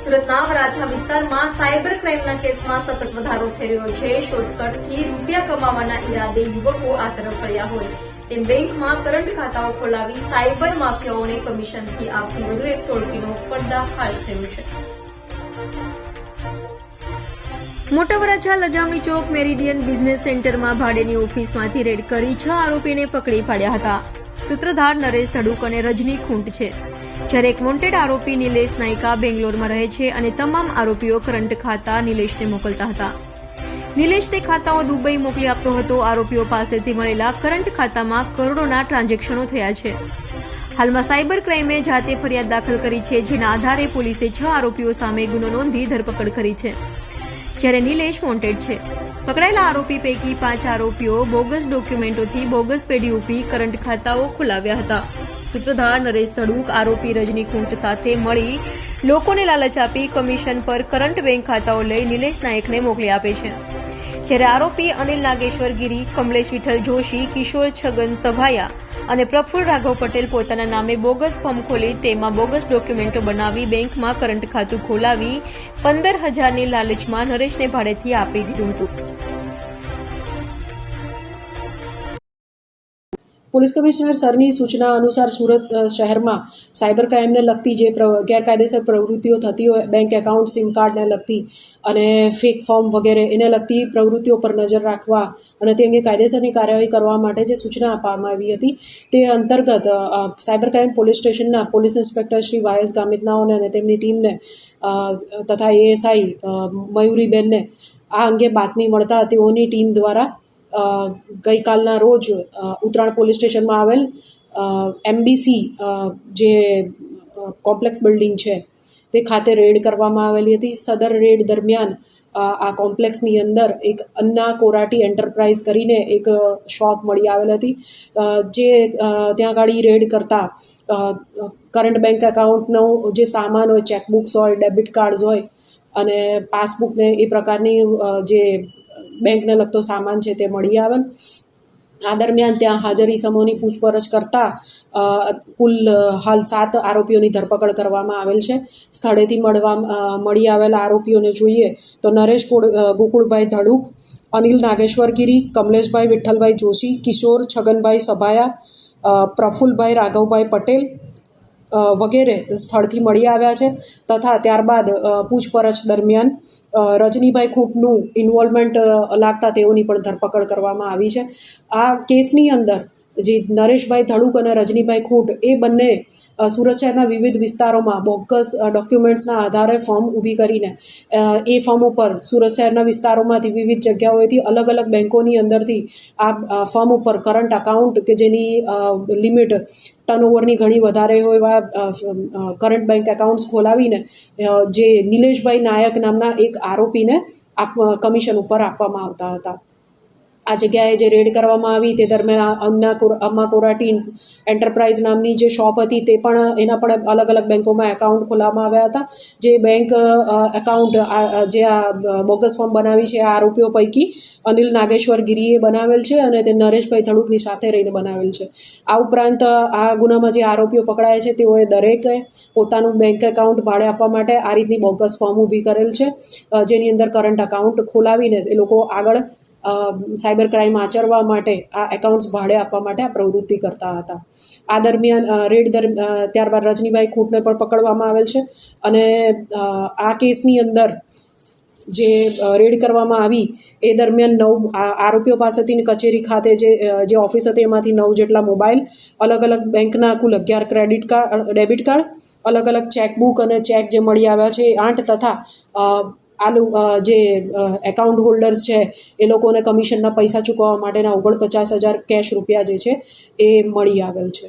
સુરતના વરાછા વિસ્તારમાં સાયબર ક્રાઇમના કેસમાં સતત વધારો થઈ રહ્યો છે। શોર્ટકટથી રૂપિયા કમાવાના ઈરાદે યુવકો આ તરફ વળ્યા હોય તેમ બેંકમાં કરંટ ખાતાઓ ખોલાવી સાયબર માફિયાઓને કમિશનથી આપતી વધુ એક ટોળકીનો પર્દાફાશ થયો છે। મોટા વરાછા લજામણી ચોક મેરિડિયન બિઝનેસ સેન્ટરમાં ભાડેની ઓફિસમાંથી રેડ કરી 6 આરોપીને પકડી પાડ્યા હતા। સૂત્રધાર નરેશ ધડુક અને રજની ખૂંટ છે, જ્યારે એક વોન્ટેડ આરોપી નિલેશ નાયકા બેંગ્લોરમાં રહે છે અને તમામ આરોપીઓ કરંટ ખાતા નિલેશને મોકલતા હતા। નિલેશ તે ખાતાઓ દુબઈ મોકલી આપતો હતો। આરોપીઓ પાસેથી મળેલા કરંટ ખાતામાં કરોડોના ટ્રાન્ઝેક્શનો થયા છે। હાલમાં સાયબર ક્રાઇમે જાતે ફરિયાદ દાખલ કરી છે, જેના આધારે પોલીસે 6 આરોપીઓ સામે ગુનો નોંધી ધરપકડ કરી છે, જ્યારે નિલેશ વોન્ટેડ છે। પકડાયેલા આરોપી પૈકી 5 આરોપીઓ બોગસ ડોક્યુમેન્ટોથી બોગસ પેડીઓપી કરંટ ખાતાઓ ખોલાવ્યા હતા। સૂત્રધાર નરેશ ધડુક આરોપી રજની ખૂંટ સાથે મળી લોકોને લાલચ આપી કમિશન પર કરંટ બેંક ખાતાઓ લઈ નિલેશ નાયકને મોકલી આપે છે, જ્યારે આરોપી અનિલ નાગેશ્વર ગીરી, કમલેશ વિઠ્ઠલ જોશી, કિશોર છગન સભાયા અને પ્રફુલ્લ રાઘવ પટેલ પોતાના નામે બોગસ ફોર્મ ખોલી તેમાં બોગસ ડોક્યુમેન્ટો બનાવી બેંકમાં કરંટ ખાતું ખોલાવી 15,000ની લાલચમાં નરેશને ભાડેથી આપી દીધું હતું। પોલીસ કમિશનર સરની સૂચના અનુસાર સુરત શહેરમાં સાયબર ક્રાઇમને લગતી જે ગેરકાયદેસર પ્રવૃત્તિઓ થતી હોય, બેંક એકાઉન્ટ, સિમ કાર્ડને લગતી અને ફેક ફોર્મ વગેરે એને લગતી પ્રવૃત્તિઓ પર નજર રાખવા અને તે અંગે કાયદેસરની કાર્યવાહી કરવા માટે જે સૂચના આપવામાં આવી હતી તે અંતર્ગત સાયબર ક્રાઇમ પોલીસ સ્ટેશનના પોલીસ ઇન્સ્પેક્ટર શ્રી વાયસ ગામિતનાઓને અને તેમની ટીમને તથા એએસઆઈ મયુરીબેનને આ અંગે બાતમી મળતા તેઓની ટીમ દ્વારા ગઈકાલના રોજ ઉત્તરાણ પોલીસ સ્ટેશનમાં આવેલ એમબીસી જે કોમ્પ્લેક્સ બિલ્ડિંગ છે તે ખાતે રેડ કરવામાં આવેલી હતી। સદર રેડ દરમિયાન આ કોમ્પ્લેક્સની અંદર એક અન્ના કોરાટી એન્ટરપ્રાઇઝ કરીને એક શોપ મળી આવેલ હતી, જે ત્યાં આગળ રેડ કરતા કરંટ બેંક એકાઉન્ટનો જે સામાન હોય, ચેકબુક્સ હોય, ડેબિટ કાર્ડ્સ હોય અને પાસબુકને એ પ્રકારની જે બેંકને લગતો સામાન છે તે મળી આવેલ। આ દરમિયાન ત્યાં હાજર ઇસમોની પૂછપરછ કરતા કુલ હાલ 7 આરોપીઓની ધરપકડ કરવામાં આવેલ છે। સ્થળેથી મળી આવેલા આરોપીઓને જોઈએ તો નરેશ ગોકુળભાઈ ધડુક, અનિલ નાગેશ્વર ગીરી, કમલેશભાઈ વિઠ્ઠલભાઈ જોશી, કિશોર છગનભાઈ સભાયા, પ્રફુલ્લભાઈ રાઘવભાઈ પટેલ વગેરે સ્થળથી મળી આવ્યા છે તથા ત્યારબાદ પૂછપરછ દરમિયાન રજનીભાઈ ખૂંટનું ઇન્વોલ્વમેન્ટ લાગતા તેઓની પણ ધરપકડ કરવામાં આવી છે। આ કેસની અંદર જે નરેશભાઈ ધડુક અને રજનીભાઈ ખૂંટ એ બંને સુરત શહેરના વિવિધ વિસ્તારોમાં બોગસ ડોક્યુમેન્ટ્સના આધારે ફોર્મ ઊભી કરીને એ ફોર્મ ઉપર સુરત શહેરના વિસ્તારોમાંથી વિવિધ જગ્યાઓએથી અલગ અલગ બેન્કોની અંદરથી આ ફોર્મ ઉપર કરંટ અકાઉન્ટ કે જેની લિમિટ ટર્નઓવરની ઘણી વધારે હોય એવા કરંટ બેંક એકાઉન્ટ્સ ખોલાવીને જે નિલેશભાઈ નાયક નામના એક આરોપીને કમિશન ઉપર આપવામાં આવતા હતા। આ જગ્યાએ જે રેડ કરવામાં આવી તે દરમિયાન અમ્મા કોરાટી એન્ટરપ્રાઇઝ નામની જે શોપ હતી તે પણ એના પણ અલગ અલગ બેંકોમાં એકાઉન્ટ ખોલાવવામાં આવ્યા હતા। જે બેંક એકાઉન્ટ જે આ બોગસ ફોર્મ બનાવી છે આ આરોપીઓ પૈકી અનિલ નાગેશ્વર ગીરીએ બનાવેલ છે અને તે નરેશભાઈ ધડુકની સાથે રહીને બનાવેલ છે। આ ઉપરાંત આ ગુનામાં જે આરોપીઓ પકડાય છે તેઓએ દરેકે પોતાનું બેંક એકાઉન્ટ ભાડે આપવા માટે આ રીતની બોગસ ફોર્મ ઊભી કરેલ છે, જેની અંદર કરંટ અકાઉન્ટ ખોલાવીને એ લોકો આગળ સાયબર ક્રાઇમ આચરવા માટે આ એકાઉન્ટ્સ ભાડે આપવા માટે આ પ્રવૃત્તિ કરતા હતા। આ દરમિયાન ત્યારબાદ રજનીભાઈ ખૂંટને પણ પકડવામાં આવેલ છે અને આ કેસની અંદર જે રેડ કરવામાં આવી એ દરમિયાન 9 આરોપીઓ પાસેથી કચેરી ખાતે જે ઓફિસ હતી એમાંથી 9 જેટલા મોબાઈલ, અલગ અલગ બેંકના કુલ 11 ડેબિટ કાર્ડ, અલગ અલગ ચેકબુક અને ચેક જે મળી આવ્યા છે 8 તથા જે એકાઉન્ટ હોલ્ડર્સ છે એ લોકોને કમિશનના પૈસા ચૂકવવા માટેના 49,000 કેશ રૂપિયા જે છે એ મળી આવેલ છે।